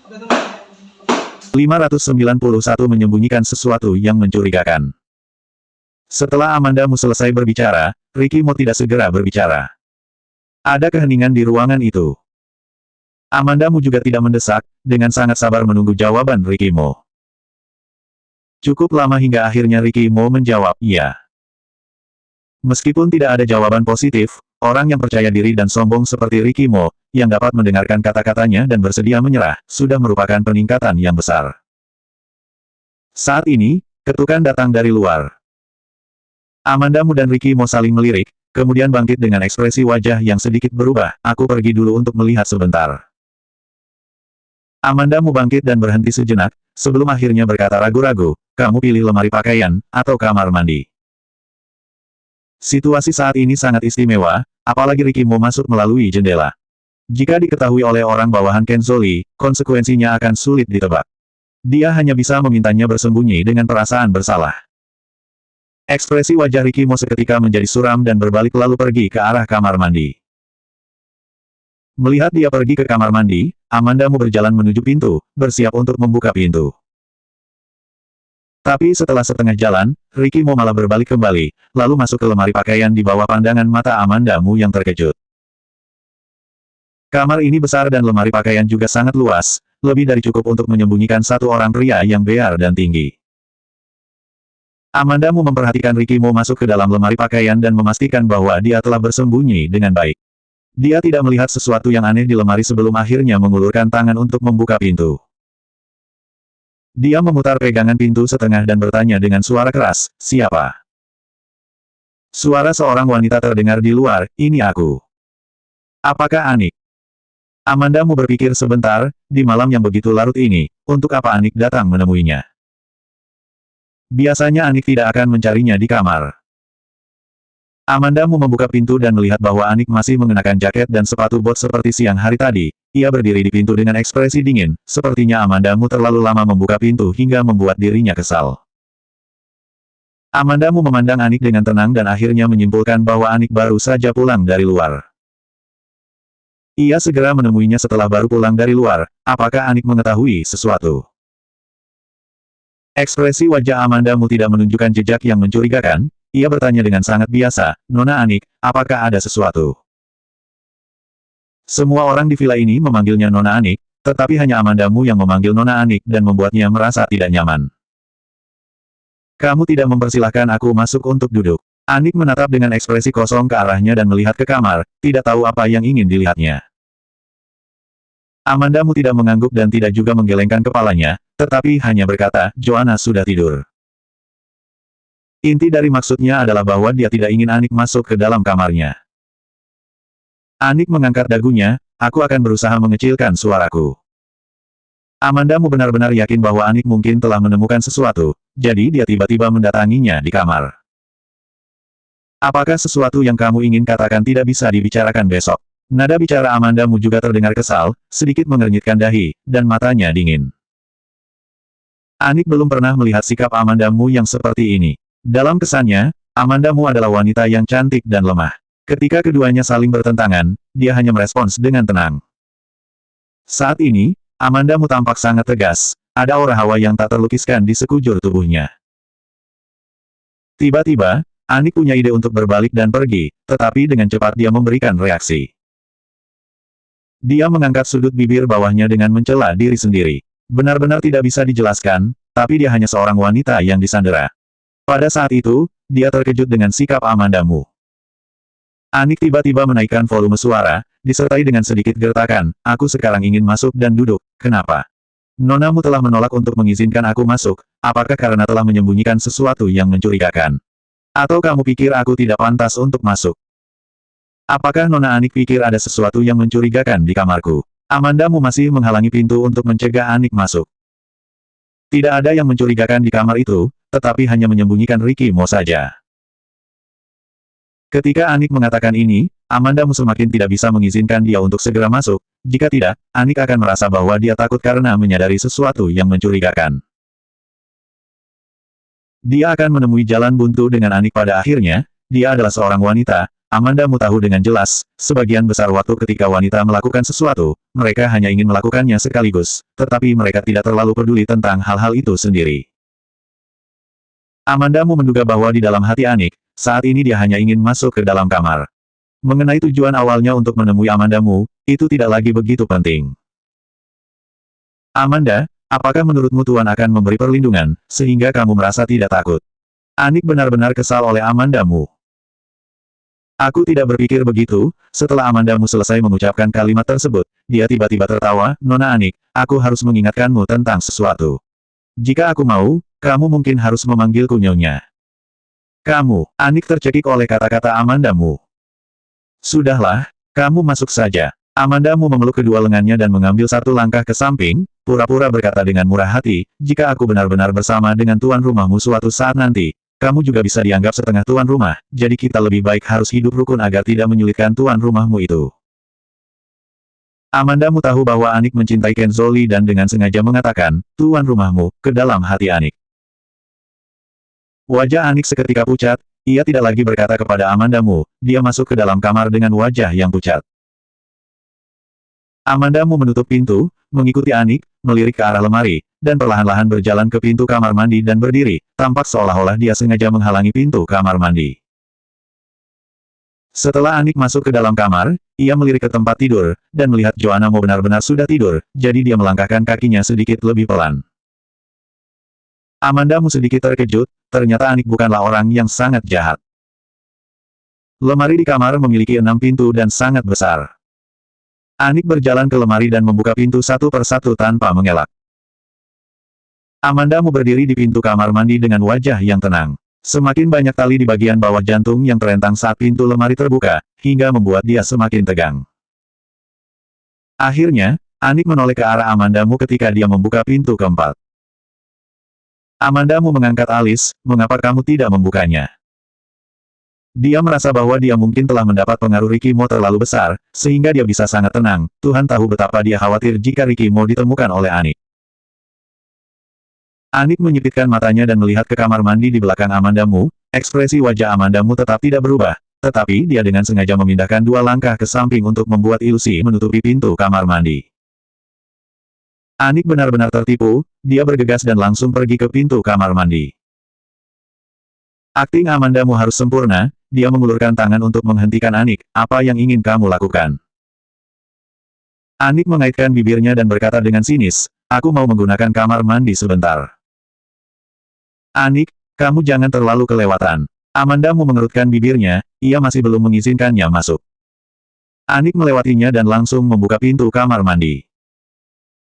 591 menyembunyikan sesuatu yang mencurigakan. Setelah Amandamu selesai berbicara, Ricky Mo tidak segera berbicara. Ada keheningan di ruangan itu. Amandamu juga tidak mendesak, dengan sangat sabar menunggu jawaban Ricky Mo. Cukup lama hingga akhirnya Ricky Mo menjawab, "Iya." Meskipun tidak ada jawaban positif, orang yang percaya diri dan sombong seperti Ricky Mo, yang dapat mendengarkan kata-katanya dan bersedia menyerah, sudah merupakan peningkatan yang besar. Saat ini, ketukan datang dari luar. Amandamu dan Ricky Mo saling melirik, kemudian bangkit dengan ekspresi wajah yang sedikit berubah. "Aku pergi dulu untuk melihat sebentar." Amandamu bangkit dan berhenti sejenak, sebelum akhirnya berkata ragu-ragu, "Kamu pilih lemari pakaian, atau kamar mandi?" Situasi saat ini sangat istimewa, apalagi Ricky Mo masuk melalui jendela. Jika diketahui oleh orang bawahan Kenzoli, konsekuensinya akan sulit ditebak. Dia hanya bisa memintanya bersembunyi dengan perasaan bersalah. Ekspresi wajah Ricky Mo seketika menjadi suram dan berbalik lalu pergi ke arah kamar mandi. Melihat dia pergi ke kamar mandi, Amandamu berjalan menuju pintu, bersiap untuk membuka pintu. Tapi setelah setengah jalan, Ricky Mo malah berbalik kembali, lalu masuk ke lemari pakaian di bawah pandangan mata Amandamu yang terkejut. Kamar ini besar dan lemari pakaian juga sangat luas, lebih dari cukup untuk menyembunyikan satu orang pria yang bear dan tinggi. Amandamu memperhatikan Ricky Mo masuk ke dalam lemari pakaian dan memastikan bahwa dia telah bersembunyi dengan baik. Dia tidak melihat sesuatu yang aneh di lemari sebelum akhirnya mengulurkan tangan untuk membuka pintu. Dia memutar pegangan pintu setengah dan bertanya dengan suara keras, "Siapa?" Suara seorang wanita terdengar di luar, "Ini aku." "Apakah Anik?" Amandamu berpikir sebentar, di malam yang begitu larut ini, untuk apa Anik datang menemuinya? Biasanya Anik tidak akan mencarinya di kamar. Amandamu membuka pintu dan melihat bahwa Anik masih mengenakan jaket dan sepatu bot seperti siang hari tadi. Ia berdiri di pintu dengan ekspresi dingin, sepertinya Amandamu terlalu lama membuka pintu hingga membuat dirinya kesal. Amandamu memandang Anik dengan tenang dan akhirnya menyimpulkan bahwa Anik baru saja pulang dari luar. Ia segera menemuinya setelah baru pulang dari luar. Apakah Anik mengetahui sesuatu? Ekspresi wajah Amandamu tidak menunjukkan jejak yang mencurigakan. Ia bertanya dengan sangat biasa, "Nona Anik, apakah ada sesuatu?" Semua orang di villa ini memanggilnya Nona Anik, tetapi hanya Amandamu yang memanggil Nona Anik dan membuatnya merasa tidak nyaman. "Kamu tidak mempersilahkan aku masuk untuk duduk." Anik menatap dengan ekspresi kosong ke arahnya dan melihat ke kamar, tidak tahu apa yang ingin dilihatnya. Amandamu tidak mengangguk dan tidak juga menggelengkan kepalanya, tetapi hanya berkata, "Joanna sudah tidur." Inti dari maksudnya adalah bahwa dia tidak ingin Anik masuk ke dalam kamarnya. Anik mengangkat dagunya, "Aku akan berusaha mengecilkan suaraku." Amandamu benar-benar yakin bahwa Anik mungkin telah menemukan sesuatu, jadi dia tiba-tiba mendatanginya di kamar. "Apakah sesuatu yang kamu ingin katakan tidak bisa dibicarakan besok?" Nada bicara Amandamu juga terdengar kesal, sedikit mengernyitkan dahi, dan matanya dingin. Anik belum pernah melihat sikap Amandamu yang seperti ini. Dalam kesannya, Amandamu adalah wanita yang cantik dan lemah. Ketika keduanya saling bertentangan, dia hanya merespons dengan tenang. Saat ini, Amandamu tampak sangat tegas, ada aura hawa yang tak terlukiskan di sekujur tubuhnya. Tiba-tiba, Anik punya ide untuk berbalik dan pergi, tetapi dengan cepat dia memberikan reaksi. Dia mengangkat sudut bibir bawahnya dengan mencela diri sendiri. Benar-benar tidak bisa dijelaskan, tapi dia hanya seorang wanita yang disandera. Pada saat itu, dia terkejut dengan sikap Amandamu. Anik tiba-tiba menaikkan volume suara, disertai dengan sedikit gertakan, "Aku sekarang ingin masuk dan duduk, kenapa? Nonamu telah menolak untuk mengizinkan aku masuk, apakah karena telah menyembunyikan sesuatu yang mencurigakan? Atau kamu pikir aku tidak pantas untuk masuk? Apakah Nona Anik pikir ada sesuatu yang mencurigakan di kamarku? Amandamu masih menghalangi pintu untuk mencegah Anik masuk. Tidak ada yang mencurigakan di kamar itu, tetapi hanya menyembunyikan Ricky Mo saja." Ketika Anik mengatakan ini, Amandamu semakin tidak bisa mengizinkan dia untuk segera masuk, jika tidak, Anik akan merasa bahwa dia takut karena menyadari sesuatu yang mencurigakan. Dia akan menemui jalan buntu dengan Anik pada akhirnya. Dia adalah seorang wanita, Amandamu tahu dengan jelas, sebagian besar waktu ketika wanita melakukan sesuatu, mereka hanya ingin melakukannya sekaligus, tetapi mereka tidak terlalu peduli tentang hal-hal itu sendiri. Amandamu menduga bahwa di dalam hati Anik, saat ini dia hanya ingin masuk ke dalam kamar. Mengenai tujuan awalnya untuk menemui Amandamu, itu tidak lagi begitu penting. Amanda, apakah menurutmu Tuan akan memberi perlindungan, sehingga kamu merasa tidak takut? Anik benar-benar kesal oleh Amandamu. Aku tidak berpikir begitu. Setelah Amandamu selesai mengucapkan kalimat tersebut, dia tiba-tiba tertawa. Nona Anik, aku harus mengingatkanmu tentang sesuatu. Jika aku mau, kamu mungkin harus memanggilku Nyonya. Kamu, Anik tercekik oleh kata-kata Amandamu. Sudahlah, kamu masuk saja. Amandamu memeluk kedua lengannya dan mengambil satu langkah ke samping, pura-pura berkata dengan murah hati, jika aku benar-benar bersama dengan tuan rumahmu suatu saat nanti, kamu juga bisa dianggap setengah tuan rumah, jadi kita lebih baik harus hidup rukun agar tidak menyulitkan tuan rumahmu itu. Amandamu tahu bahwa Anik mencintai Kenzoli dan dengan sengaja mengatakan, tuan rumahmu, ke dalam hati Anik. Wajah Anik seketika pucat, ia tidak lagi berkata kepada Amandamu, dia masuk ke dalam kamar dengan wajah yang pucat. Amandamu menutup pintu, mengikuti Anik, melirik ke arah lemari, dan perlahan-lahan berjalan ke pintu kamar mandi dan berdiri, tampak seolah-olah dia sengaja menghalangi pintu kamar mandi. Setelah Anik masuk ke dalam kamar, ia melirik ke tempat tidur, dan melihat Joanamo benar-benar sudah tidur, jadi dia melangkahkan kakinya sedikit lebih pelan. Amandamu sedikit terkejut, ternyata Anik bukanlah orang yang sangat jahat. Lemari di kamar memiliki 6 pintu dan sangat besar. Anik berjalan ke lemari dan membuka pintu satu persatu tanpa mengelak. Amandamu berdiri di pintu kamar mandi dengan wajah yang tenang. Semakin banyak tali di bagian bawah jantung yang terentang saat pintu lemari terbuka, hingga membuat dia semakin tegang. Akhirnya, Anik menoleh ke arah Amandamu ketika dia membuka pintu keempat. Amandamu mengangkat alis, mengapa kamu tidak membukanya? Dia merasa bahwa dia mungkin telah mendapat pengaruh Ricky Mo terlalu besar, sehingga dia bisa sangat tenang. Tuhan tahu betapa dia khawatir jika Ricky Mo ditemukan oleh Anik. Anik menyipitkan matanya dan melihat ke kamar mandi di belakang Amandamu, ekspresi wajah Amandamu tetap tidak berubah, tetapi dia dengan sengaja memindahkan 2 langkah ke samping untuk membuat ilusi menutupi pintu kamar mandi. Anik benar-benar tertipu, dia bergegas dan langsung pergi ke pintu kamar mandi. Akting Amandamu harus sempurna, dia mengulurkan tangan untuk menghentikan Anik, apa yang ingin kamu lakukan? Anik mengaitkan bibirnya dan berkata dengan sinis, aku mau menggunakan kamar mandi sebentar. Anik, kamu jangan terlalu kelewatan. Amandamu mengerutkan bibirnya, ia masih belum mengizinkannya masuk. Anik melewatinya dan langsung membuka pintu kamar mandi.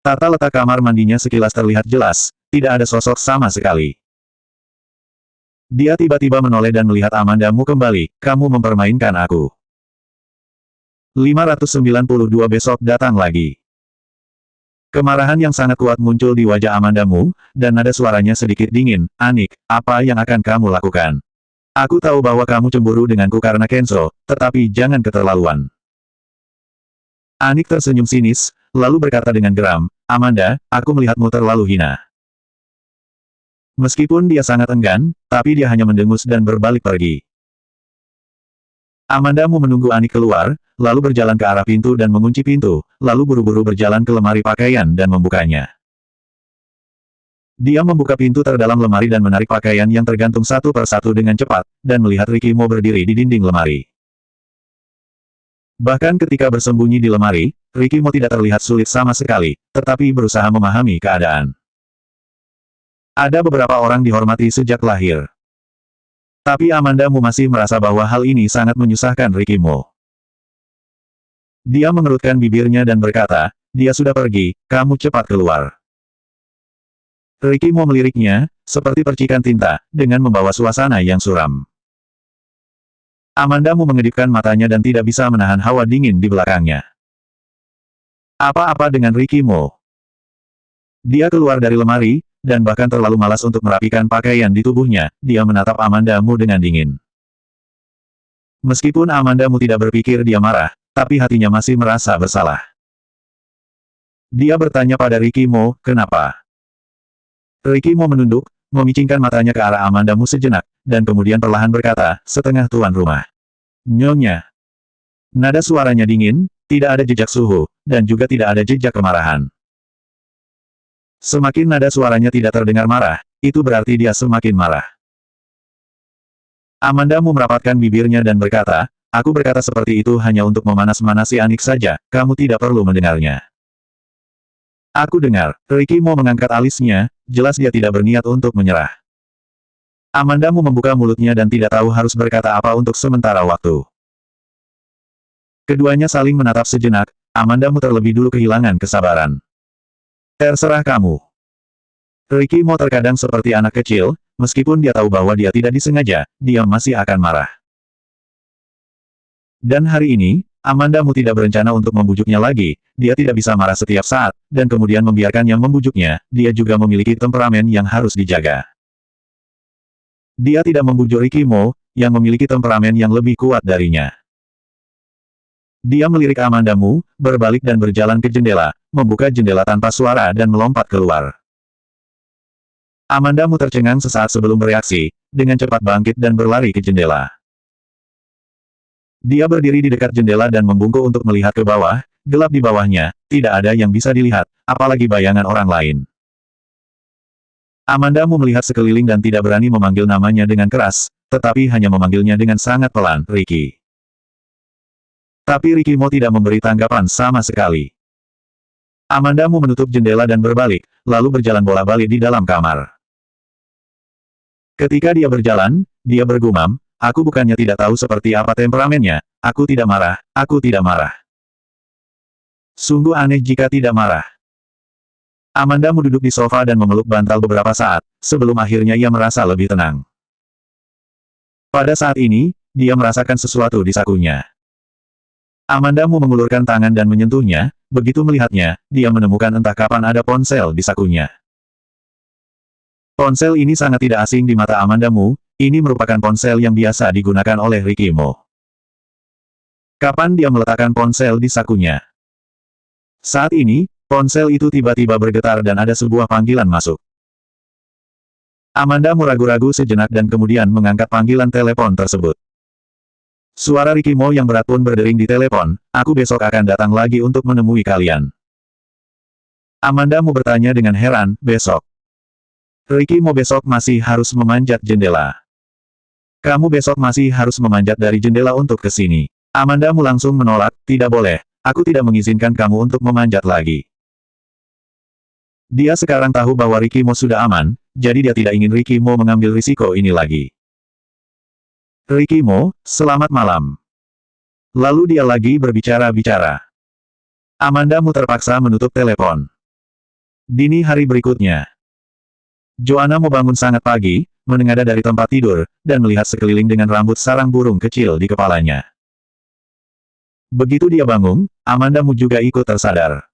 Tata letak kamar mandinya sekilas terlihat jelas, tidak ada sosok sama sekali. Dia tiba-tiba menoleh dan melihat Amandamu kembali, kamu mempermainkan aku. 592 besok datang lagi. Kemarahan yang sangat kuat muncul di wajah Amandamu, dan nada suaranya sedikit dingin, Anik, apa yang akan kamu lakukan? Aku tahu bahwa kamu cemburu denganku karena Kenzo, tetapi jangan keterlaluan. Anik tersenyum sinis, lalu berkata dengan geram, Amanda, aku melihatmu terlalu hina. Meskipun dia sangat enggan, tapi dia hanya mendengus dan berbalik pergi. Amandamu menunggu Anik keluar, lalu berjalan ke arah pintu dan mengunci pintu, lalu buru-buru berjalan ke lemari pakaian dan membukanya. Dia membuka pintu terdalam lemari dan menarik pakaian yang tergantung satu persatu dengan cepat, dan melihat Ricky Mo berdiri di dinding lemari. Bahkan ketika bersembunyi di lemari, Ricky Mo tidak terlihat sulit sama sekali, tetapi berusaha memahami keadaan. Ada beberapa orang dihormati sejak lahir. Tapi Amandamu masih merasa bahwa hal ini sangat menyusahkan Ricky Mo. Dia mengerutkan bibirnya dan berkata, dia sudah pergi, kamu cepat keluar. Ricky Mo meliriknya, seperti percikan tinta, dengan membawa suasana yang suram. Amandamu mengedipkan matanya dan tidak bisa menahan hawa dingin di belakangnya. Apa-apa dengan Ricky Mo? Dia keluar dari lemari, dan bahkan terlalu malas untuk merapikan pakaian di tubuhnya, dia menatap Amandamu dengan dingin. Meskipun Amandamu tidak berpikir dia marah, tapi hatinya masih merasa bersalah. Dia bertanya pada Ricky Mo, kenapa? Ricky Mo menunduk, memicingkan matanya ke arah Amandamu sejenak, dan kemudian perlahan berkata, setengah tuan rumah. Nyonya. Nada suaranya dingin, tidak ada jejak suhu, dan juga tidak ada jejak kemarahan. Semakin nada suaranya tidak terdengar marah, itu berarti dia semakin marah. Amandamu merapatkan bibirnya dan berkata, aku berkata seperti itu hanya untuk memanas-manasi Anik saja, kamu tidak perlu mendengarnya. Aku dengar, Ricky mau mengangkat alisnya, jelas dia tidak berniat untuk menyerah. Amandamu membuka mulutnya dan tidak tahu harus berkata apa untuk sementara waktu. Keduanya saling menatap sejenak, Amandamu terlebih dulu kehilangan kesabaran. Terserah kamu. Ricky mau terkadang seperti anak kecil, meskipun dia tahu bahwa dia tidak disengaja, dia masih akan marah. Dan hari ini, Amandamu tidak berencana untuk membujuknya lagi, dia tidak bisa marah setiap saat, dan kemudian membiarkannya membujuknya, dia juga memiliki temperamen yang harus dijaga. Dia tidak membujuk Ricky Mo, yang memiliki temperamen yang lebih kuat darinya. Dia melirik Amandamu, berbalik dan berjalan ke jendela, membuka jendela tanpa suara dan melompat keluar. Amandamu tercengang sesaat sebelum bereaksi, dengan cepat bangkit dan berlari ke jendela. Dia berdiri di dekat jendela dan membungkuk untuk melihat ke bawah, gelap di bawahnya, tidak ada yang bisa dilihat, apalagi bayangan orang lain. Amandamu melihat sekeliling dan tidak berani memanggil namanya dengan keras, tetapi hanya memanggilnya dengan sangat pelan, Ricky. Tapi Ricky Mo tidak memberi tanggapan sama sekali. Amandamu menutup jendela dan berbalik, lalu berjalan bola-balik di dalam kamar. Ketika dia berjalan, dia bergumam, aku bukannya tidak tahu seperti apa temperamennya, aku tidak marah, aku tidak marah. Sungguh aneh jika tidak marah. Amandamu duduk di sofa dan memeluk bantal beberapa saat, sebelum akhirnya ia merasa lebih tenang. Pada saat ini, dia merasakan sesuatu di sakunya. Amandamu mengulurkan tangan dan menyentuhnya, begitu melihatnya, dia menemukan entah kapan ada ponsel di sakunya. Ponsel ini sangat tidak asing di mata Amandamu, ini merupakan ponsel yang biasa digunakan oleh Ricky Mo. Kapan dia meletakkan ponsel di sakunya? Saat ini, ponsel itu tiba-tiba bergetar dan ada sebuah panggilan masuk. Amandamu ragu-ragu sejenak dan kemudian mengangkat panggilan telepon tersebut. Suara Ricky Mo yang berat pun berdering di telepon, aku besok akan datang lagi untuk menemui kalian. Amandamu bertanya dengan heran, besok? Ricky Mo besok masih harus memanjat jendela. Kamu besok masih harus memanjat dari jendela untuk ke sini. Amandamu langsung menolak, tidak boleh, aku tidak mengizinkan kamu untuk memanjat lagi. Dia sekarang tahu bahwa Ricky Mo sudah aman, jadi dia tidak ingin Ricky Mo mengambil risiko ini lagi. Ricky Mo, selamat malam. Lalu dia lagi berbicara-bicara. Amandamu terpaksa menutup telepon. Dini hari berikutnya. Joanna Mo bangun sangat pagi, menengadah dari tempat tidur, dan melihat sekeliling dengan rambut sarang burung kecil di kepalanya. Begitu dia bangun, Amandamu juga ikut tersadar.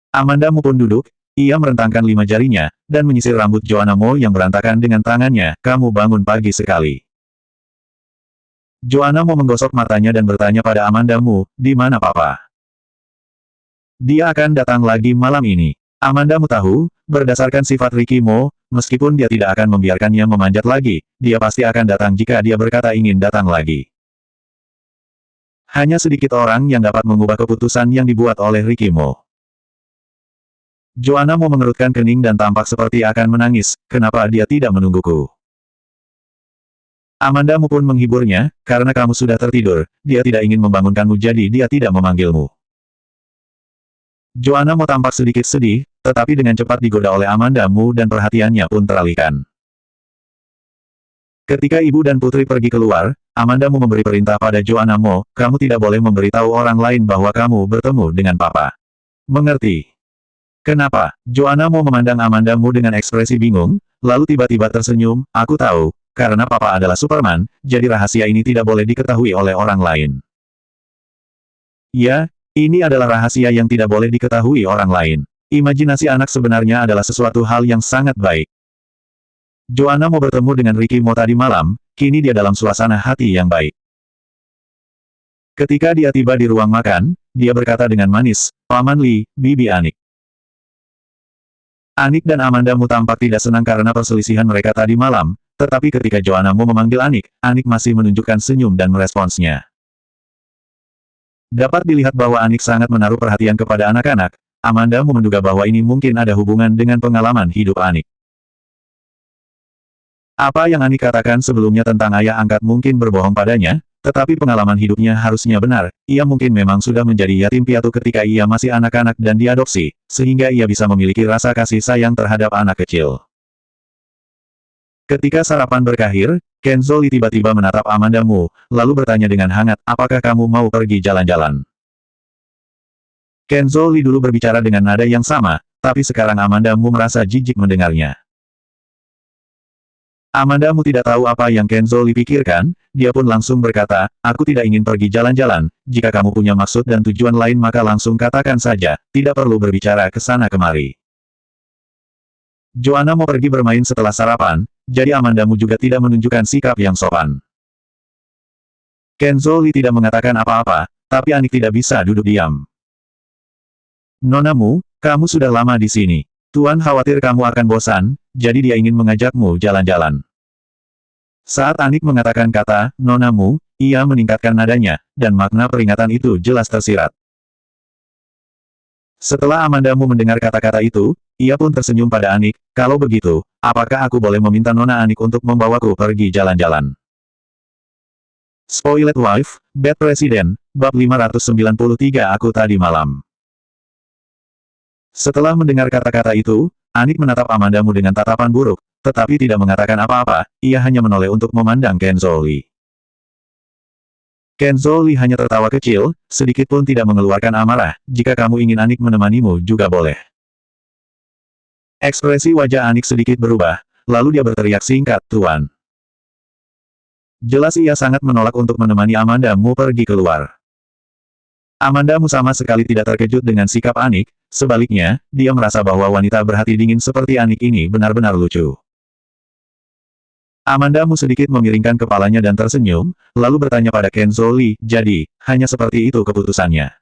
Amandamu pun duduk, ia merentangkan 5 jarinya, dan menyisir rambut Joanna Mo yang berantakan dengan tangannya, kamu bangun pagi sekali. Joanna Mo menggosok matanya dan bertanya pada Amandamu, di mana papa? Dia akan datang lagi malam ini. Amandamu tahu, berdasarkan sifat Ricky Mo, meskipun dia tidak akan membiarkannya memanjat lagi, dia pasti akan datang jika dia berkata ingin datang lagi. Hanya sedikit orang yang dapat mengubah keputusan yang dibuat oleh Ricky Mo. Joanna Mo mengerutkan kening dan tampak seperti akan menangis, kenapa dia tidak menungguku? Amandamu pun menghiburnya, karena kamu sudah tertidur, dia tidak ingin membangunkanmu jadi dia tidak memanggilmu. Joanna Mo tampak sedikit sedih, tetapi dengan cepat digoda oleh Amandamu dan perhatiannya pun teralihkan. Ketika ibu dan putri pergi keluar, Amandamu memberi perintah pada Joanna Mo, kamu tidak boleh memberitahu orang lain bahwa kamu bertemu dengan papa. Mengerti? Kenapa? Joanna Mo memandang Amandamu dengan ekspresi bingung, lalu tiba-tiba tersenyum, aku tahu, karena papa adalah Superman, jadi rahasia ini tidak boleh diketahui oleh orang lain. Ya, ini adalah rahasia yang tidak boleh diketahui orang lain. Imajinasi anak sebenarnya adalah sesuatu hal yang sangat baik. Joanna Mo bertemu dengan Ricky Mo tadi malam, kini dia dalam suasana hati yang baik. Ketika dia tiba di ruang makan, dia berkata dengan manis, Paman Li, Bibi Anik. Anik dan Amandamu tampak tidak senang karena perselisihan mereka tadi malam, tetapi ketika Joanna Mo memanggil Anik, Anik masih menunjukkan senyum dan meresponsnya. Dapat dilihat bahwa Anik sangat menaruh perhatian kepada anak-anak. Amanda menduga bahwa ini mungkin ada hubungan dengan pengalaman hidup Anik. Apa yang Anik katakan sebelumnya tentang ayah angkat mungkin berbohong padanya, tetapi pengalaman hidupnya harusnya benar. Ia mungkin memang sudah menjadi yatim piatu ketika ia masih anak-anak dan diadopsi, sehingga ia bisa memiliki rasa kasih sayang terhadap anak kecil. Ketika sarapan berakhir, Kenzo Lee tiba-tiba menatap Amanda Mu, lalu bertanya dengan hangat, apakah kamu mau pergi jalan-jalan? Kenzo Lee dulu berbicara dengan nada yang sama, tapi sekarang Amanda Mu merasa jijik mendengarnya. Amanda Mu tidak tahu apa yang Kenzo Lee pikirkan, dia pun langsung berkata, aku tidak ingin pergi jalan-jalan, jika kamu punya maksud dan tujuan lain maka langsung katakan saja, tidak perlu berbicara ke sana kemari. Joanna mau pergi bermain setelah sarapan, jadi Amanda Mu juga tidak menunjukkan sikap yang sopan. Kenzo Lee tidak mengatakan apa-apa, tapi Anik tidak bisa duduk diam. Nona Mu, kamu sudah lama di sini. Tuan khawatir kamu akan bosan, jadi dia ingin mengajakmu jalan-jalan. Saat Anik mengatakan kata, Nona Mu, ia meningkatkan nadanya, dan makna peringatan itu jelas tersirat. Setelah Amanda Mu mendengar kata-kata itu, ia pun tersenyum pada Anik, kalau begitu, apakah aku boleh meminta Nona Anik untuk membawaku pergi jalan-jalan? Spoiled Wife, Bad President, Bab 593 Aku Tadi Malam. Setelah mendengar kata-kata itu, Anik menatap Amanda Mu dengan tatapan buruk, tetapi tidak mengatakan apa-apa, ia hanya menoleh untuk memandang Kenzo Lee. Kenzo Lee hanya tertawa kecil, sedikit pun tidak mengeluarkan amarah, jika kamu ingin Anik menemanimu juga boleh. Ekspresi wajah Anik sedikit berubah, lalu dia berteriak singkat, Tuan. Jelas ia sangat menolak untuk menemani Amanda Mu pergi keluar. Amanda Mu sama sekali tidak terkejut dengan sikap Anik, sebaliknya, dia merasa bahwa wanita berhati dingin seperti Anik ini benar-benar lucu. Amanda Mu sedikit memiringkan kepalanya dan tersenyum, lalu bertanya pada Kenzo Lee, jadi, hanya seperti itu keputusannya.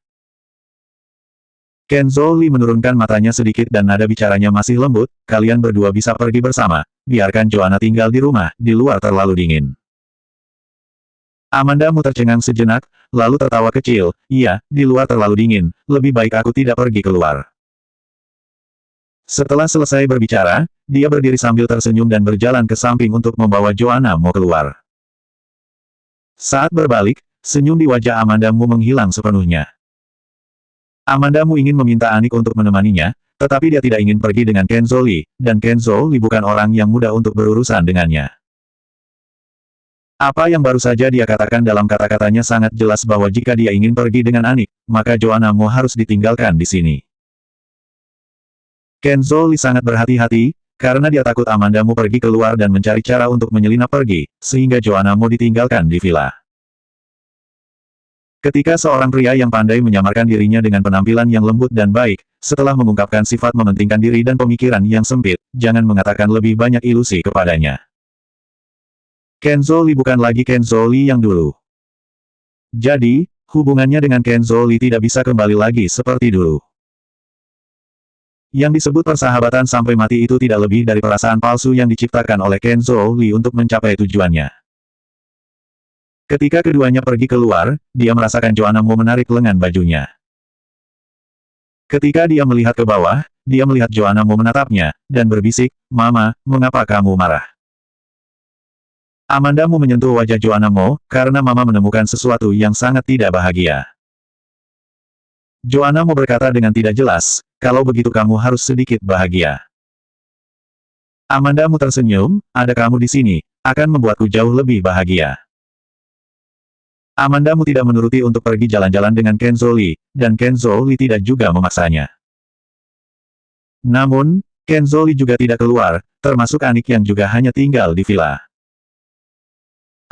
Kenzo Lee menurunkan matanya sedikit dan nada bicaranya masih lembut, kalian berdua bisa pergi bersama, biarkan Joanna tinggal di rumah, di luar terlalu dingin. Amanda Mu tercengang sejenak, lalu tertawa kecil, iya, di luar terlalu dingin, lebih baik aku tidak pergi keluar. Setelah selesai berbicara, dia berdiri sambil tersenyum dan berjalan ke samping untuk membawa Joanna Mu keluar. Saat berbalik, senyum di wajah Amanda Mu menghilang sepenuhnya. Amanda Mu ingin meminta Anik untuk menemaninya, tetapi dia tidak ingin pergi dengan Kenzo Lee, dan Kenzo Lee bukan orang yang mudah untuk berurusan dengannya. Apa yang baru saja dia katakan dalam kata-katanya sangat jelas bahwa jika dia ingin pergi dengan Anik, maka Joanna Mu harus ditinggalkan di sini. Kenzo Lee sangat berhati-hati, karena dia takut Amanda Mu pergi keluar dan mencari cara untuk menyelinap pergi, sehingga Joanna Mu ditinggalkan di villa. Ketika seorang pria yang pandai menyamarkan dirinya dengan penampilan yang lembut dan baik, setelah mengungkapkan sifat mementingkan diri dan pemikiran yang sempit, jangan mengatakan lebih banyak ilusi kepadanya. Kenzo Lee bukan lagi Kenzo Lee yang dulu. Jadi, hubungannya dengan Kenzo Lee tidak bisa kembali lagi seperti dulu. Yang disebut persahabatan sampai mati itu tidak lebih dari perasaan palsu yang diciptakan oleh Kenzo Lee untuk mencapai tujuannya. Ketika keduanya pergi keluar, dia merasakan Joanna Mu menarik lengan bajunya. Ketika dia melihat ke bawah, dia melihat Joanna Mu menatapnya, dan berbisik, Mama, mengapa kamu marah? Amanda Mu menyentuh wajah Joanna Mu, karena Mama menemukan sesuatu yang sangat tidak bahagia. Joanna Mu berkata dengan tidak jelas, kalau begitu kamu harus sedikit bahagia. Amanda Mu tersenyum, ada kamu di sini, akan membuatku jauh lebih bahagia. Amanda Mu tidak menuruti untuk pergi jalan-jalan dengan Kenzo Lee, dan Kenzo Lee tidak juga memaksanya. Namun, Kenzo Lee juga tidak keluar, termasuk Anik yang juga hanya tinggal di villa.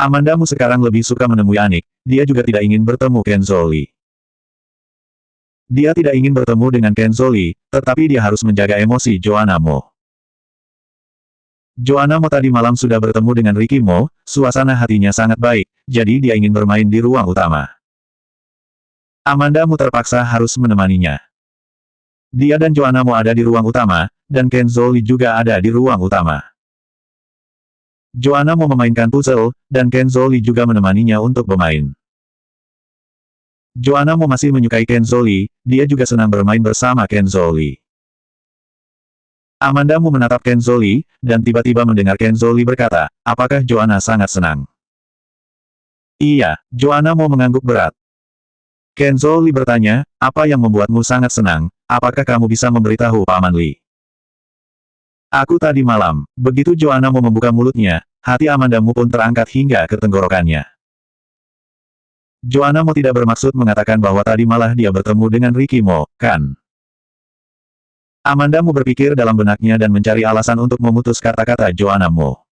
Amanda Mu sekarang lebih suka menemui Anik, dia juga tidak ingin bertemu Kenzo Lee. Dia tidak ingin bertemu dengan Kenzo Lee, tetapi dia harus menjaga emosi Joanna Mu. Joanna Mu tadi malam sudah bertemu dengan Ricky Mo, suasana hatinya sangat baik, jadi dia ingin bermain di ruang utama. Amanda Mu terpaksa harus menemaninya. Dia dan Joanna Mu ada di ruang utama, dan Kenzo Lee juga ada di ruang utama. Joanna Mu memainkan puzzle, dan Kenzo Lee juga menemaninya untuk bermain. Joanna Mo masih menyukai Kenzo Lee, dia juga senang bermain bersama Kenzo Lee. Amanda Mu menatap Kenzo Lee, dan tiba-tiba mendengar Kenzo Lee berkata, apakah Joanna sangat senang? Iya, Joanna Mo mengangguk berat. Kenzo Lee bertanya, apa yang membuatmu sangat senang, apakah kamu bisa memberitahu Paman Lee? Aku tadi malam, begitu Joanna Mo membuka mulutnya, hati Amanda Mu pun terangkat hingga ke tenggorokannya. Joanna Mo tidak bermaksud mengatakan bahwa tadi malah dia bertemu dengan Ricky Mo, kan? Amanda Mu berpikir dalam benaknya dan mencari alasan untuk memutus kata-kata Joanna Mo.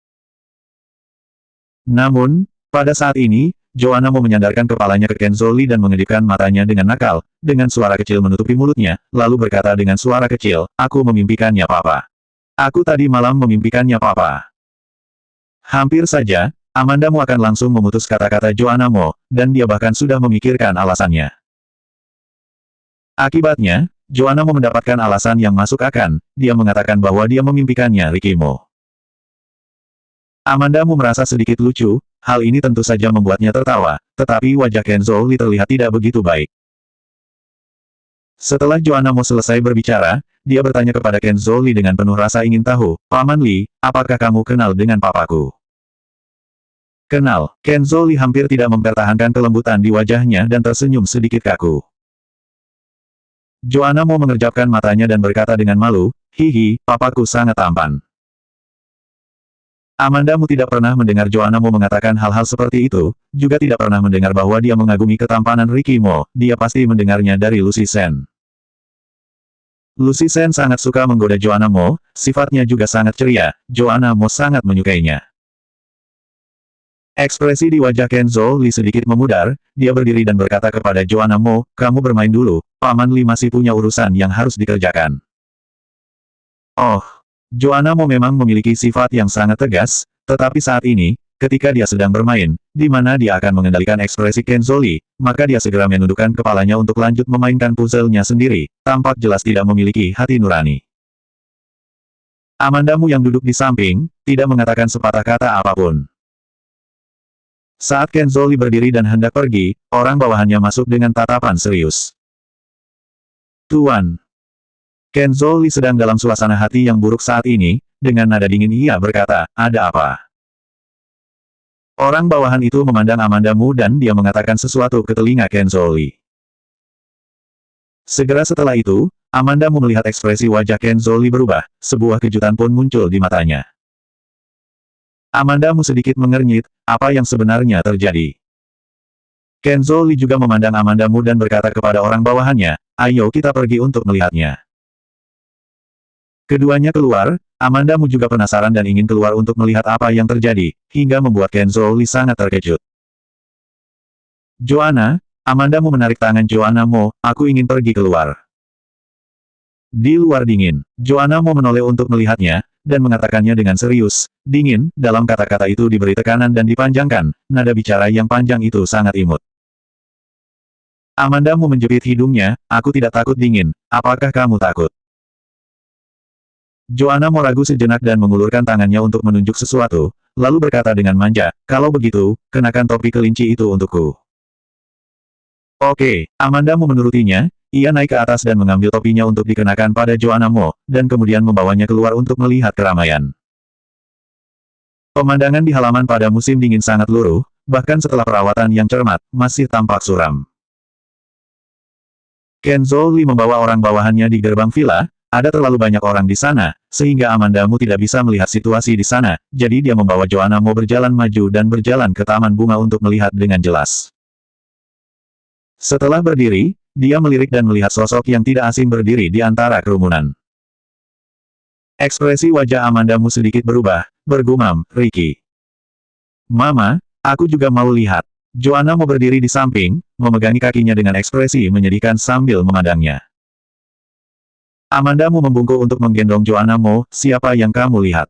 Namun, pada saat ini, Joanna Mo menyandarkan kepalanya ke Kenzo Lee dan mengedipkan matanya dengan nakal, dengan suara kecil menutupi mulutnya, lalu berkata dengan suara kecil, aku memimpikannya Papa. Aku tadi malam memimpikannya Papa. Hampir saja, Amanda Mu akan langsung memutus kata-kata Joanna Mo, dan dia bahkan sudah memikirkan alasannya. Akibatnya, Joanna Mo mendapatkan alasan yang masuk akal, dia mengatakan bahwa dia memimpikannya Ricky Mo. Amanda Mu merasa sedikit lucu, hal ini tentu saja membuatnya tertawa, tetapi wajah Kenzo Lee terlihat tidak begitu baik. Setelah Joanna Mo selesai berbicara, dia bertanya kepada Kenzo Lee dengan penuh rasa ingin tahu, Paman Lee, apakah kamu kenal dengan papaku? Kenal, Kenzo Lee hampir tidak mempertahankan kelembutan di wajahnya dan tersenyum sedikit kaku. Joanna Mo mengerjapkan matanya dan berkata dengan malu, hihi, papaku sangat tampan. Amanda Mu tidak pernah mendengar Joanna Mo mengatakan hal-hal seperti itu, juga tidak pernah mendengar bahwa dia mengagumi ketampanan Ricky Mo, dia pasti mendengarnya dari Lucy Sen. Lucy Sen sangat suka menggoda Joanna Mo, sifatnya juga sangat ceria, Joanna Mo sangat menyukainya. Ekspresi di wajah Kenzo Lee sedikit memudar, dia berdiri dan berkata kepada Joanna Mo, kamu bermain dulu, Paman Lee masih punya urusan yang harus dikerjakan. Oh, Joanna Mo memang memiliki sifat yang sangat tegas, tetapi saat ini, ketika dia sedang bermain, di mana dia akan mengendalikan ekspresi Kenzo Lee, maka dia segera menundukkan kepalanya untuk lanjut memainkan puzzle-nya sendiri, tampak jelas tidak memiliki hati nurani. Amanda Mu yang duduk di samping, tidak mengatakan sepatah kata apapun. Saat Kenzo Lee berdiri dan hendak pergi, orang bawahannya masuk dengan tatapan serius. Tuan. Kenzo Lee sedang dalam suasana hati yang buruk saat ini, dengan nada dingin ia berkata, ada apa? Orang bawahan itu memandang Amanda Mu dan dia mengatakan sesuatu ke telinga Kenzo Lee. Segera setelah itu, Amanda Mu melihat ekspresi wajah Kenzo Lee berubah, sebuah kejutan pun muncul di matanya. Amanda Mu sedikit mengernyit, apa yang sebenarnya terjadi? Kenzo Lee juga memandang Amanda Mu dan berkata kepada orang bawahannya, ayo kita pergi untuk melihatnya. Keduanya keluar, Amanda Mu juga penasaran dan ingin keluar untuk melihat apa yang terjadi, hingga membuat Kenzo Lee sangat terkejut. Joanna, Amanda Mu menarik tangan Joanna Mo, aku ingin pergi keluar. Di luar dingin, Joanna Mo menoleh untuk melihatnya, dan mengatakannya dengan serius, dingin, dalam kata-kata itu diberi tekanan dan dipanjangkan, nada bicara yang panjang itu sangat imut. Amanda Mu menjepit hidungnya, aku tidak takut dingin, apakah kamu takut? Joanna Mo ragu sejenak dan mengulurkan tangannya untuk menunjuk sesuatu, lalu berkata dengan manja, kalau begitu, kenakan topi kelinci itu untukku. Oke, Amanda Mu menurutinya, ia naik ke atas dan mengambil topinya untuk dikenakan pada Joanna Mo, dan kemudian membawanya keluar untuk melihat keramaian. Pemandangan di halaman pada musim dingin sangat luruh, bahkan setelah perawatan yang cermat, masih tampak suram. Kenzo Lee membawa orang bawahannya di gerbang villa, ada terlalu banyak orang di sana, sehingga Amanda Mu tidak bisa melihat situasi di sana, jadi dia membawa Joanna Mo berjalan maju dan berjalan ke taman bunga untuk melihat dengan jelas. Setelah berdiri, dia melirik dan melihat sosok yang tidak asing berdiri di antara kerumunan. Ekspresi wajah Amanda Mu sedikit berubah, bergumam, Ricky. Mama, aku juga mau lihat. Joanna Mo berdiri di samping, memegangi kakinya dengan ekspresi menyedihkan sambil memandangnya. Amanda Mu membungkuk untuk menggendong Joanna Mo, siapa yang kamu lihat?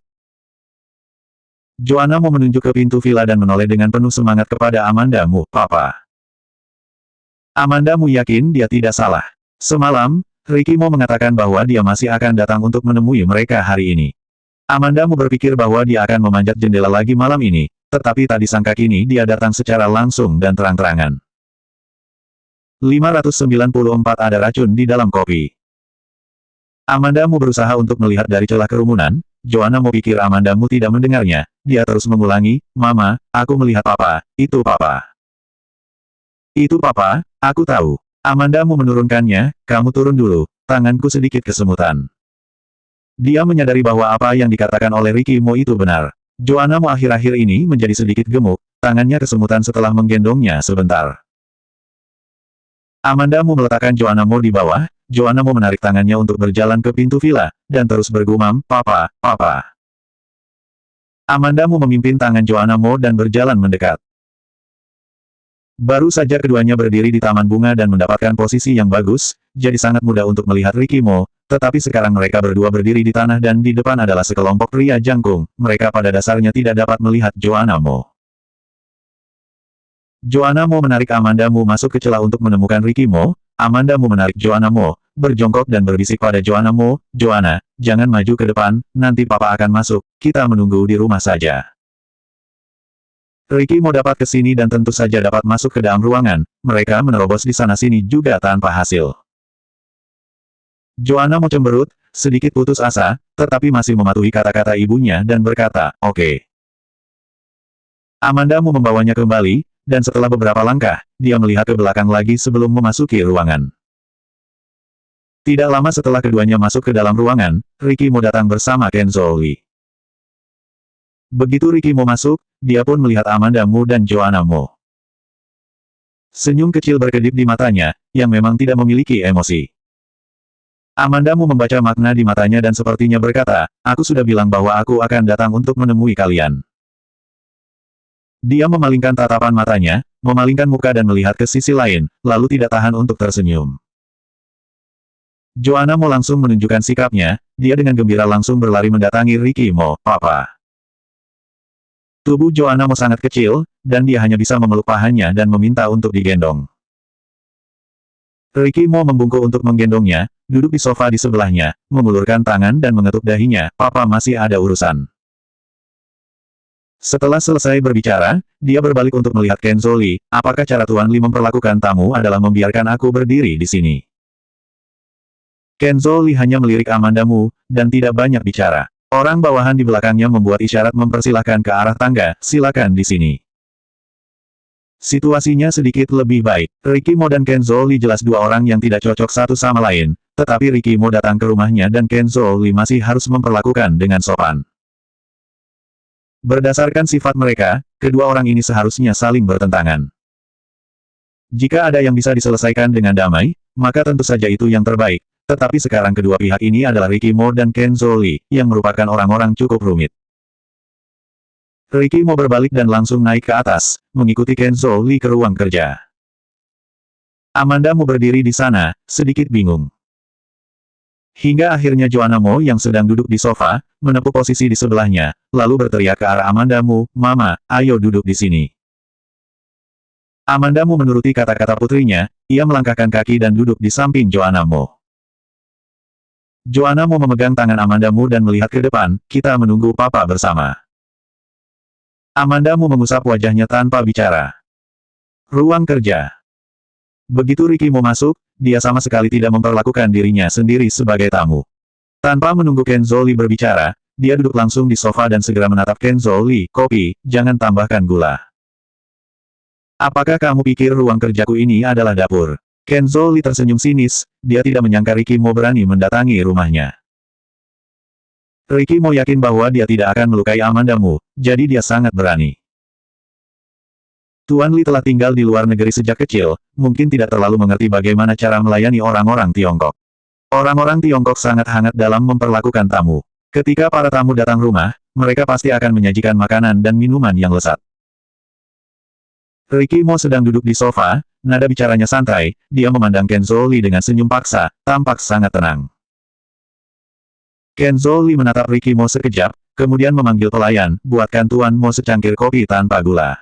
Joanna Mo menunjuk ke pintu villa dan menoleh dengan penuh semangat kepada Amanda Mu, Papa. Amanda Mu yakin dia tidak salah. Semalam, Ricky Mo mengatakan bahwa dia masih akan datang untuk menemui mereka hari ini. Amanda Mu berpikir bahwa dia akan memanjat jendela lagi malam ini, tetapi tak disangka kini dia datang secara langsung dan terang-terangan. 594 ada racun di dalam kopi. Amandamu berusaha untuk melihat dari celah kerumunan. Joanna mau pikir Amandamu tidak mendengarnya. Dia terus mengulangi, Mama, aku melihat Papa, itu Papa. Itu Papa, aku tahu. Amandamu menurunkannya, kamu turun dulu, tanganku sedikit kesemutan. Dia menyadari bahwa apa yang dikatakan oleh Ricky Mo itu benar. Joanna Mo akhir-akhir ini menjadi sedikit gemuk, tangannya kesemutan setelah menggendongnya sebentar. Amandamu meletakkan Joanna Mo di bawah. Joanna Mo menarik tangannya untuk berjalan ke pintu villa, dan terus bergumam, Papa, Papa. Amandamu memimpin tangan Joanna Mo dan berjalan mendekat. Baru saja keduanya berdiri di taman bunga dan mendapatkan posisi yang bagus, jadi sangat mudah untuk melihat Ricky Mo, tetapi sekarang mereka berdua berdiri di tanah dan di depan adalah sekelompok pria jangkung, mereka pada dasarnya tidak dapat melihat Joanna Mo. Joanna Mo menarik Amandamu masuk ke celah untuk menemukan Ricky Mo. Amandamu menarik Joanna Mo, berjongkok dan berbisik pada Joanna Mo, Joanna, jangan maju ke depan, nanti Papa akan masuk, kita menunggu di rumah saja. Ricky Mo dapat ke sini dan tentu saja dapat masuk ke dalam ruangan, mereka menerobos di sana-sini juga tanpa hasil. Joanna Mo cemberut, sedikit putus asa, tetapi masih mematuhi kata-kata ibunya dan berkata, oke. Amandamu membawanya kembali, dan setelah beberapa langkah, dia melihat ke belakang lagi sebelum memasuki ruangan. Tidak lama setelah keduanya masuk ke dalam ruangan, Ricky Mo datang bersama Ken Zhou. Begitu Ricky Mo masuk, dia pun melihat Amandamu dan Joanna Mo. Senyum kecil berkedip di matanya, yang memang tidak memiliki emosi. Amandamu membaca makna di matanya dan sepertinya berkata, aku sudah bilang bahwa aku akan datang untuk menemui kalian. Dia memalingkan tatapan matanya, memalingkan muka dan melihat ke sisi lain, lalu tidak tahan untuk tersenyum. Joanna Mo langsung menunjukkan sikapnya, dia dengan gembira langsung berlari mendatangi Ricky Mo, Papa. Tubuh Joanna Mo sangat kecil, dan dia hanya bisa memeluk pahanya dan meminta untuk digendong. Ricky Mo membungkuk untuk menggendongnya, duduk di sofa di sebelahnya, mengulurkan tangan dan mengetuk dahinya, Papa masih ada urusan. Setelah selesai berbicara, dia berbalik untuk melihat Ken Zhou. Apakah cara Tuan Li memperlakukan tamu adalah membiarkan aku berdiri di sini? Ken Zhou hanya melirik Amandamu, dan tidak banyak bicara. Orang bawahan di belakangnya membuat isyarat mempersilahkan ke arah tangga, silakan di sini. Situasinya sedikit lebih baik. Ricky Mo dan Ken Zhou jelas dua orang yang tidak cocok satu sama lain, tetapi Ricky Mo datang ke rumahnya dan Ken Zhou masih harus memperlakukan dengan sopan. Berdasarkan sifat mereka, kedua orang ini seharusnya saling bertentangan. Jika ada yang bisa diselesaikan dengan damai, maka tentu saja itu yang terbaik, tetapi sekarang kedua pihak ini adalah Ricky Mo dan Ken Zhou, yang merupakan orang-orang cukup rumit. Ricky Mo berbalik dan langsung naik ke atas, mengikuti Ken Zhou ke ruang kerja. Amandamu berdiri di sana, sedikit bingung. Hingga akhirnya Joanna Mo yang sedang duduk di sofa, menepuk posisi di sebelahnya, lalu berteriak ke arah Amandamu, Mama, ayo duduk di sini. Amandamu menuruti kata-kata putrinya, ia melangkahkan kaki dan duduk di samping Joanna Mo. Joanna Mo memegang tangan Amandamu dan melihat ke depan, kita menunggu Papa bersama. Amandamu mengusap wajahnya tanpa bicara. Ruang kerja. Begitu Ricky Mo masuk, dia sama sekali tidak memperlakukan dirinya sendiri sebagai tamu. Tanpa menunggu Ken Zhou berbicara, dia duduk langsung di sofa dan segera menatap Ken Zhou, kopi, jangan tambahkan gula. Apakah kamu pikir ruang kerjaku ini adalah dapur? Ken Zhou tersenyum sinis, dia tidak menyangka Ricky Mo berani mendatangi rumahnya. Ricky Mo yakin bahwa dia tidak akan melukai Amandamu, jadi dia sangat berani. Tuan Li telah tinggal di luar negeri sejak kecil, mungkin tidak terlalu mengerti bagaimana cara melayani orang-orang Tiongkok. Orang-orang Tiongkok sangat hangat dalam memperlakukan tamu. Ketika para tamu datang rumah, mereka pasti akan menyajikan makanan dan minuman yang lezat. Ricky Mo sedang duduk di sofa, nada bicaranya santai, dia memandang Ken Zhou dengan senyum paksa, tampak sangat tenang. Ken Zhou menatap Ricky Mo sekejap, kemudian memanggil pelayan, buatkan Tuan Mo secangkir kopi tanpa gula.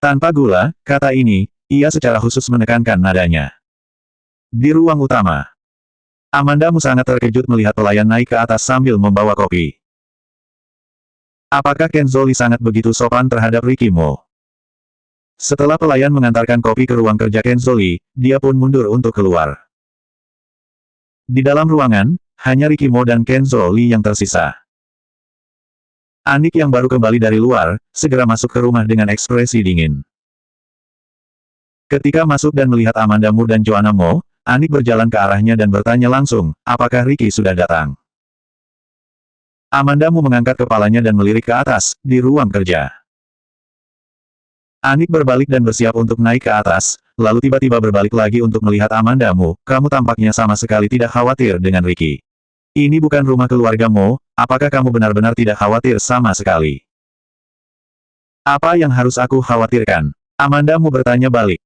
Tanpa gula, kata ini, ia secara khusus menekankan nadanya. Di ruang utama. Amandamu sangat terkejut melihat pelayan naik ke atas sambil membawa kopi. Apakah Ken Zhou sangat begitu sopan terhadap Ricky Mo? Setelah pelayan mengantarkan kopi ke ruang kerja Kenzo Lee, dia pun mundur untuk keluar. Di dalam ruangan, hanya Ricky Mo dan Kenzo Lee yang tersisa. Anik yang baru kembali dari luar, segera masuk ke rumah dengan ekspresi dingin. Ketika masuk dan melihat Amanda Mu dan Joanna Mo, Anik berjalan ke arahnya dan bertanya langsung, apakah Ricky sudah datang? Amanda Mu mengangkat kepalanya dan melirik ke atas, di ruang kerja. Anik berbalik dan bersiap untuk naik ke atas, lalu tiba-tiba berbalik lagi untuk melihat Amanda Mu, kamu tampaknya sama sekali tidak khawatir dengan Ricky. Ini bukan rumah keluarga Mo, apakah kamu benar-benar tidak khawatir sama sekali? Apa yang harus aku khawatirkan? Amanda Mu bertanya balik.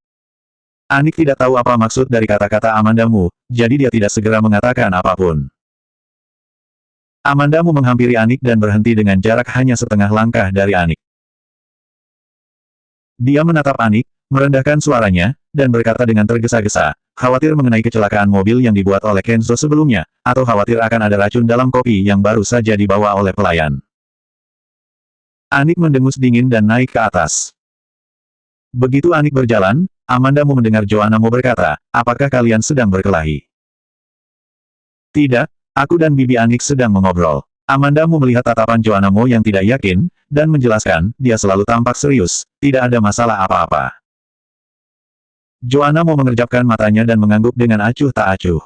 Anik tidak tahu apa maksud dari kata-kata Amanda Mu, jadi dia tidak segera mengatakan apapun. Amanda Mu menghampiri Anik dan berhenti dengan jarak hanya setengah langkah dari Anik. Dia menatap Anik, merendahkan suaranya, dan berkata dengan tergesa-gesa, khawatir mengenai kecelakaan mobil yang dibuat oleh Kenzo sebelumnya, atau khawatir akan ada racun dalam kopi yang baru saja dibawa oleh pelayan. Anik mendengus dingin dan naik ke atas. Begitu Anik berjalan, Amanda Mu mendengar Joanna Mo berkata, apakah kalian sedang berkelahi? Tidak, aku dan bibi Anik sedang mengobrol. Amanda Mu melihat tatapan Joanna Mo yang tidak yakin, dan menjelaskan, dia selalu tampak serius, tidak ada masalah apa-apa. Joanna Mo mengerjapkan matanya dan mengangguk dengan acuh tak acuh.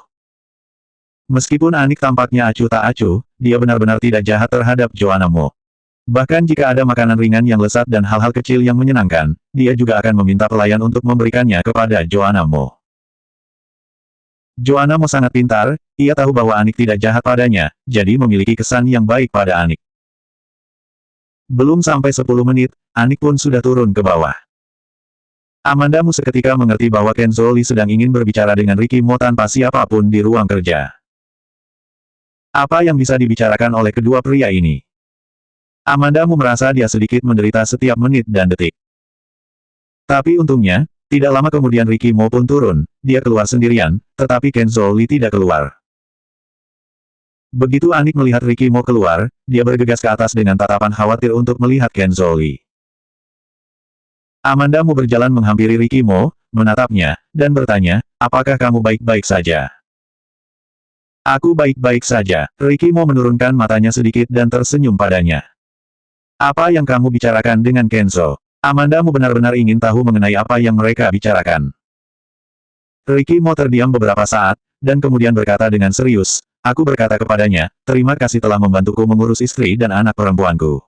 Meskipun Anik tampaknya acuh tak acuh, dia benar-benar tidak jahat terhadap Joanna Mo. Bahkan jika ada makanan ringan yang lezat dan hal-hal kecil yang menyenangkan, dia juga akan meminta pelayan untuk memberikannya kepada Joanna Mo. Joanna Mo sangat pintar, ia tahu bahwa Anik tidak jahat padanya, jadi memiliki kesan yang baik pada Anik. Belum sampai 10 menit, Anik pun sudah turun ke bawah. Amanda Mu seketika mengerti bahwa Kenzo Lee sedang ingin berbicara dengan Ricky Mo tanpa siapapun di ruang kerja. Apa yang bisa dibicarakan oleh kedua pria ini? Amanda Mu merasa dia sedikit menderita setiap menit dan detik. Tapi untungnya, tidak lama kemudian Ricky Mo pun turun, dia keluar sendirian, tetapi Kenzo Lee tidak keluar. Begitu Anik melihat Ricky Mo keluar, dia bergegas ke atas dengan tatapan khawatir untuk melihat Kenzo Lee. Amanda Mu berjalan menghampiri Ricky Mo, menatapnya, dan bertanya, apakah kamu baik-baik saja? Aku baik-baik saja. Ricky Mo menurunkan matanya sedikit dan tersenyum padanya. Apa yang kamu bicarakan dengan Kenzo? Amanda Mu benar-benar ingin tahu mengenai apa yang mereka bicarakan. Ricky Mo terdiam beberapa saat, dan kemudian berkata dengan serius, aku berkata kepadanya, terima kasih telah membantuku mengurus istri dan anak perempuanku.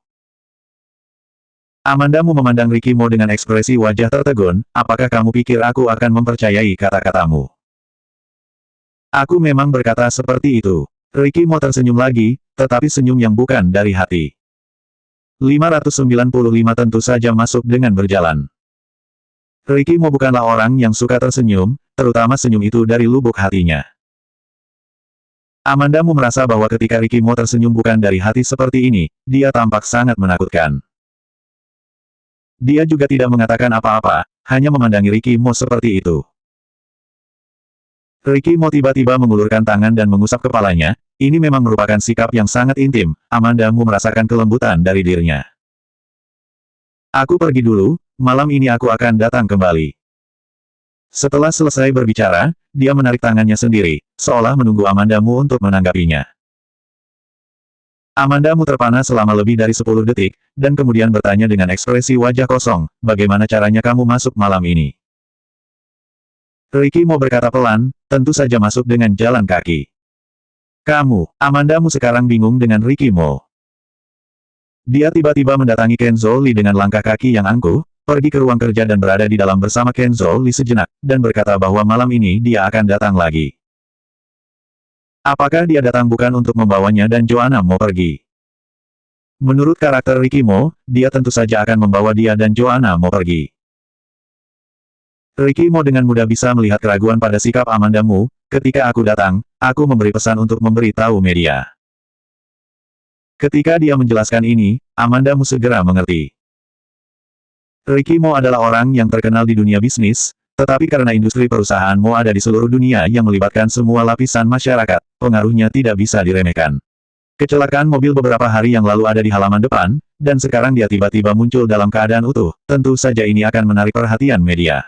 Amanda Mu memandang Ricky Mo dengan ekspresi wajah tertegun, apakah kamu pikir aku akan mempercayai kata-katamu? Aku memang berkata seperti itu. Ricky Mo tersenyum lagi, tetapi senyum yang bukan dari hati. 595 tentu saja masuk dengan berjalan. Ricky Mo bukanlah orang yang suka tersenyum, terutama senyum itu dari lubuk hatinya. Amanda Mu merasa bahwa ketika Ricky Mo tersenyum bukan dari hati seperti ini, dia tampak sangat menakutkan. Dia juga tidak mengatakan apa-apa, hanya memandangi Ricky Mo seperti itu. Ricky Mo tiba-tiba mengulurkan tangan dan mengusap kepalanya, ini memang merupakan sikap yang sangat intim, Amanda Mu merasakan kelembutan dari dirinya. Aku pergi dulu, malam ini aku akan datang kembali. Setelah selesai berbicara, dia menarik tangannya sendiri, seolah menunggu Amanda Mu untuk menanggapinya. Amanda Mu terpana selama lebih dari 10 detik, dan kemudian bertanya dengan ekspresi wajah kosong, bagaimana caranya kamu masuk malam ini? Ricky Mo berkata pelan, tentu saja masuk dengan jalan kaki. Kamu, Amanda Mu sekarang bingung dengan Ricky Mo. Dia tiba-tiba mendatangi Kenzo Lee dengan langkah kaki yang angkuh, pergi ke ruang kerja dan berada di dalam bersama Kenzo Lee sejenak, dan berkata bahwa malam ini dia akan datang lagi. Apakah dia datang bukan untuk membawanya dan Joanna Mo pergi? Menurut karakter Ricky Mo, dia tentu saja akan membawa dia dan Joanna Mo pergi. Ricky Mo dengan mudah bisa melihat keraguan pada sikap Amanda Mu, ketika aku datang, aku memberi pesan untuk memberi tahu media. Ketika dia menjelaskan ini, Amanda Mu segera mengerti. Ricky Mo adalah orang yang terkenal di dunia bisnis, tetapi karena industri perusahaan Mo ada di seluruh dunia yang melibatkan semua lapisan masyarakat, pengaruhnya tidak bisa diremehkan. Kecelakaan mobil beberapa hari yang lalu ada di halaman depan, dan sekarang dia tiba-tiba muncul dalam keadaan utuh. Tentu saja ini akan menarik perhatian media.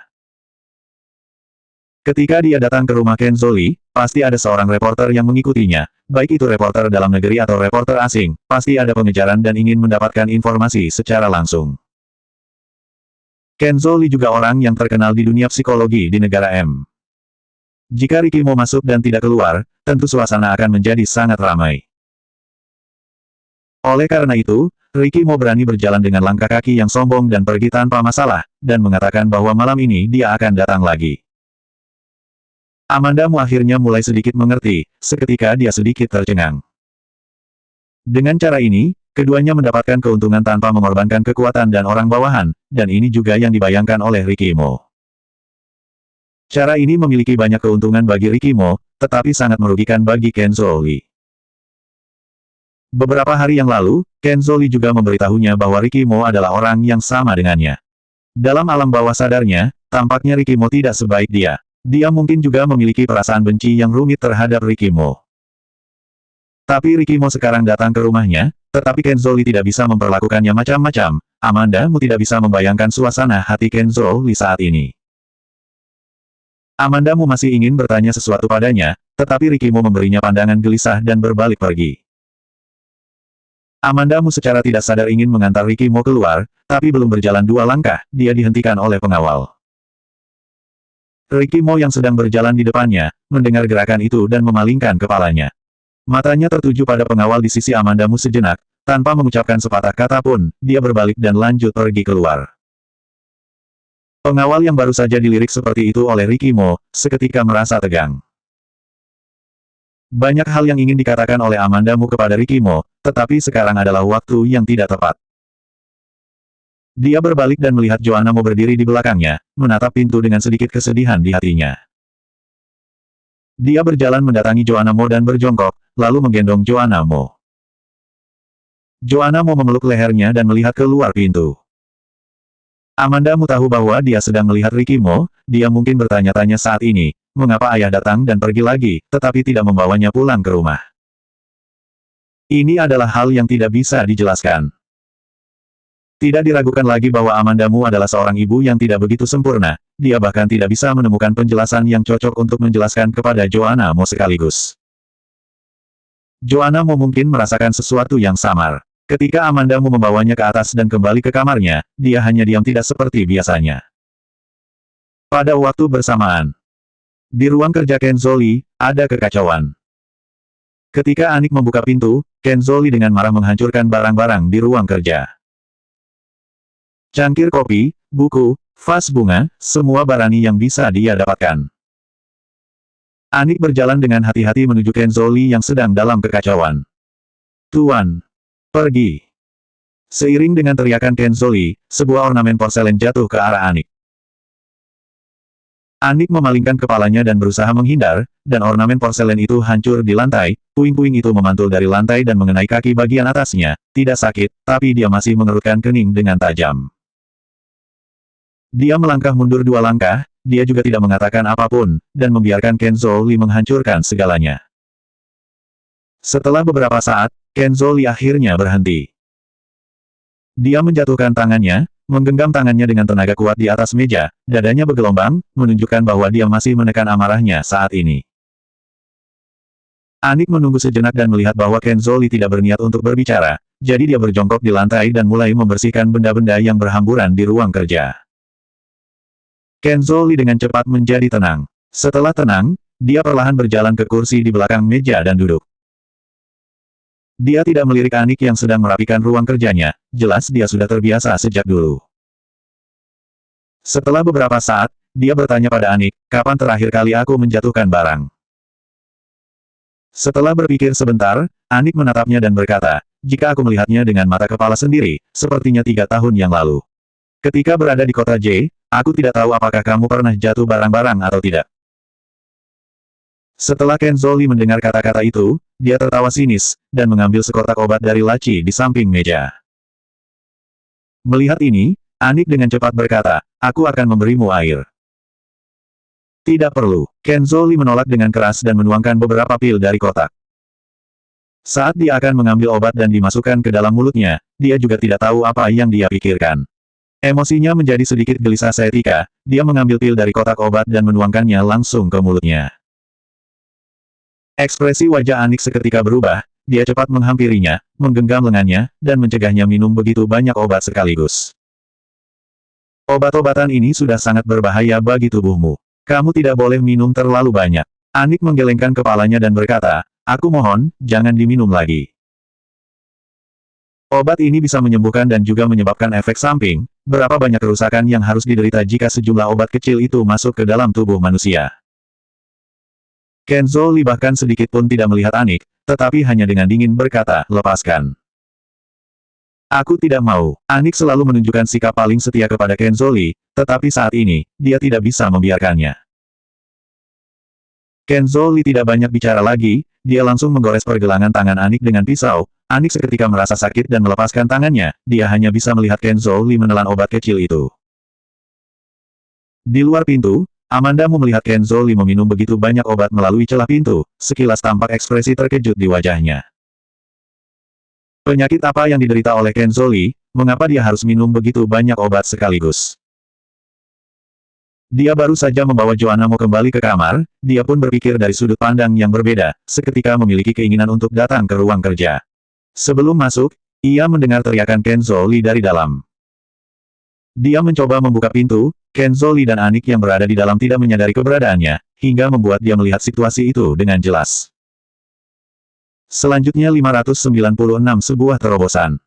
Ketika dia datang ke rumah Ken Zoli, pasti ada seorang reporter yang mengikutinya. Baik itu reporter dalam negeri atau reporter asing, pasti ada pengejaran dan ingin mendapatkan informasi secara langsung. Ken Zoli juga orang yang terkenal di dunia psikologi di negara M. Jika Ricky mau masuk dan tidak keluar, tentu suasana akan menjadi sangat ramai. Oleh karena itu, Ricky mau berani berjalan dengan langkah kaki yang sombong dan pergi tanpa masalah, dan mengatakan bahwa malam ini dia akan datang lagi. Amanda Mu akhirnya mulai sedikit mengerti, seketika dia sedikit tercengang. Dengan cara ini, keduanya mendapatkan keuntungan tanpa mengorbankan kekuatan dan orang bawahan, dan ini juga yang dibayangkan oleh Ricky Mo. Cara ini memiliki banyak keuntungan bagi Ricky Mo, tetapi sangat merugikan bagi Ken Zoli. Beberapa hari yang lalu, Ken Zoli juga memberitahunya bahwa Ricky Mo adalah orang yang sama dengannya. Dalam alam bawah sadarnya, tampaknya Ricky Mo tidak sebaik dia. Dia mungkin juga memiliki perasaan benci yang rumit terhadap Ricky Mo. Tapi Ricky Mo sekarang datang ke rumahnya, tetapi Ken Zoli tidak bisa memperlakukannya macam-macam. Amanda Mu tidak bisa membayangkan suasana hati Ken Zoli saat ini. Amanda Mu masih ingin bertanya sesuatu padanya, tetapi Ricky Mo memberinya pandangan gelisah dan berbalik pergi. Amanda Mu secara tidak sadar ingin mengantar Ricky Mo keluar, tapi belum berjalan 2 langkah, dia dihentikan oleh pengawal. Ricky Mo yang sedang berjalan di depannya, mendengar gerakan itu dan memalingkan kepalanya. Matanya tertuju pada pengawal di sisi Amanda Mu sejenak, tanpa mengucapkan sepatah kata pun, dia berbalik dan lanjut pergi keluar. Pengawal yang baru saja dilirik seperti itu oleh Ricky Mo, seketika merasa tegang. Banyak hal yang ingin dikatakan oleh Amanda Mu kepada Ricky Mo, tetapi sekarang adalah waktu yang tidak tepat. Dia berbalik dan melihat Joanna Mo berdiri di belakangnya, menatap pintu dengan sedikit kesedihan di hatinya. Dia berjalan mendatangi Joanna Mo dan berjongkok, lalu menggendong Joanna Mo. Joanna Mo memeluk lehernya dan melihat keluar pintu. Amanda Mu tahu bahwa dia sedang melihat Ricky Mo, dia mungkin bertanya-tanya saat ini, mengapa ayah datang dan pergi lagi, tetapi tidak membawanya pulang ke rumah. Ini adalah hal yang tidak bisa dijelaskan. Tidak diragukan lagi bahwa Amanda Mu adalah seorang ibu yang tidak begitu sempurna, dia bahkan tidak bisa menemukan penjelasan yang cocok untuk menjelaskan kepada Joanna Mo sekaligus. Joanna Mo mungkin merasakan sesuatu yang samar. Ketika Amanda Mu membawanya ke atas dan kembali ke kamarnya, dia hanya diam tidak seperti biasanya. Pada waktu bersamaan, di ruang kerja Ken Zoli, ada kekacauan. Ketika Anik membuka pintu, Ken Zoli dengan marah menghancurkan barang-barang di ruang kerja. Cangkir kopi, buku, vas bunga, semua barang yang bisa dia dapatkan. Anik berjalan dengan hati-hati menuju Ken Zoli yang sedang dalam kekacauan. Tuan, pergi. Seiring dengan teriakan Ken Zoli, sebuah ornamen porselen jatuh ke arah Anik. Anik memalingkan kepalanya dan berusaha menghindar, dan ornamen porselen itu hancur di lantai, puing-puing itu memantul dari lantai dan mengenai kaki bagian atasnya, tidak sakit, tapi dia masih mengerutkan kening dengan tajam. Dia melangkah mundur 2 langkah, dia juga tidak mengatakan apapun, dan membiarkan Ken Zoli menghancurkan segalanya. Setelah beberapa saat, Ken Zoli akhirnya berhenti. Dia menjatuhkan tangannya, menggenggam tangannya dengan tenaga kuat di atas meja, dadanya bergelombang, menunjukkan bahwa dia masih menekan amarahnya saat ini. Anik menunggu sejenak dan melihat bahwa Ken Zoli tidak berniat untuk berbicara, jadi dia berjongkok di lantai dan mulai membersihkan benda-benda yang berhamburan di ruang kerja. Ken Zoli dengan cepat menjadi tenang. Setelah tenang, dia perlahan berjalan ke kursi di belakang meja dan duduk. Dia tidak melirik Anik yang sedang merapikan ruang kerjanya, jelas dia sudah terbiasa sejak dulu. Setelah beberapa saat, dia bertanya pada Anik, kapan terakhir kali aku menjatuhkan barang? Setelah berpikir sebentar, Anik menatapnya dan berkata, jika aku melihatnya dengan mata kepala sendiri, sepertinya 3 tahun yang lalu. Ketika berada di kota J, aku tidak tahu apakah kamu pernah jatuh barang-barang atau tidak. Setelah Ken Zoli mendengar kata-kata itu, dia tertawa sinis, dan mengambil sekotak obat dari laci di samping meja. Melihat ini, Anik dengan cepat berkata, aku akan memberimu air. Tidak perlu. Ken Zoli menolak dengan keras dan menuangkan beberapa pil dari kotak. Saat dia akan mengambil obat dan dimasukkan ke dalam mulutnya, dia juga tidak tahu apa yang dia pikirkan. Emosinya menjadi sedikit gelisah seketika, dia mengambil pil dari kotak obat dan menuangkannya langsung ke mulutnya. Ekspresi wajah Anik seketika berubah, dia cepat menghampirinya, menggenggam lengannya, dan mencegahnya minum begitu banyak obat sekaligus. Obat-obatan ini sudah sangat berbahaya bagi tubuhmu. Kamu tidak boleh minum terlalu banyak. Anik menggelengkan kepalanya dan berkata, aku mohon, jangan diminum lagi. Obat ini bisa menyembuhkan dan juga menyebabkan efek samping. Berapa banyak kerusakan yang harus diderita jika sejumlah obat kecil itu masuk ke dalam tubuh manusia. Kenzo Li bahkan sedikit pun tidak melihat Anik, tetapi hanya dengan dingin berkata, lepaskan. Aku tidak mau. Anik selalu menunjukkan sikap paling setia kepada Kenzo Li, tetapi saat ini, dia tidak bisa membiarkannya. Kenzo Li tidak banyak bicara lagi, dia langsung menggores pergelangan tangan Anik dengan pisau. Anik seketika merasa sakit dan melepaskan tangannya, dia hanya bisa melihat Kenzo Li menelan obat kecil itu. Di luar pintu, Amanda melihat Kenzo Li meminum begitu banyak obat melalui celah pintu, sekilas tampak ekspresi terkejut di wajahnya. Penyakit apa yang diderita oleh Kenzo Li, mengapa dia harus minum begitu banyak obat sekaligus? Dia baru saja membawa Joanamo kembali ke kamar, dia pun berpikir dari sudut pandang yang berbeda, seketika memiliki keinginan untuk datang ke ruang kerja. Sebelum masuk, ia mendengar teriakan Kenzo Li dari dalam. Dia mencoba membuka pintu, Kenzo Li dan Anik yang berada di dalam tidak menyadari keberadaannya, hingga membuat dia melihat situasi itu dengan jelas. Selanjutnya 596 sebuah terobosan.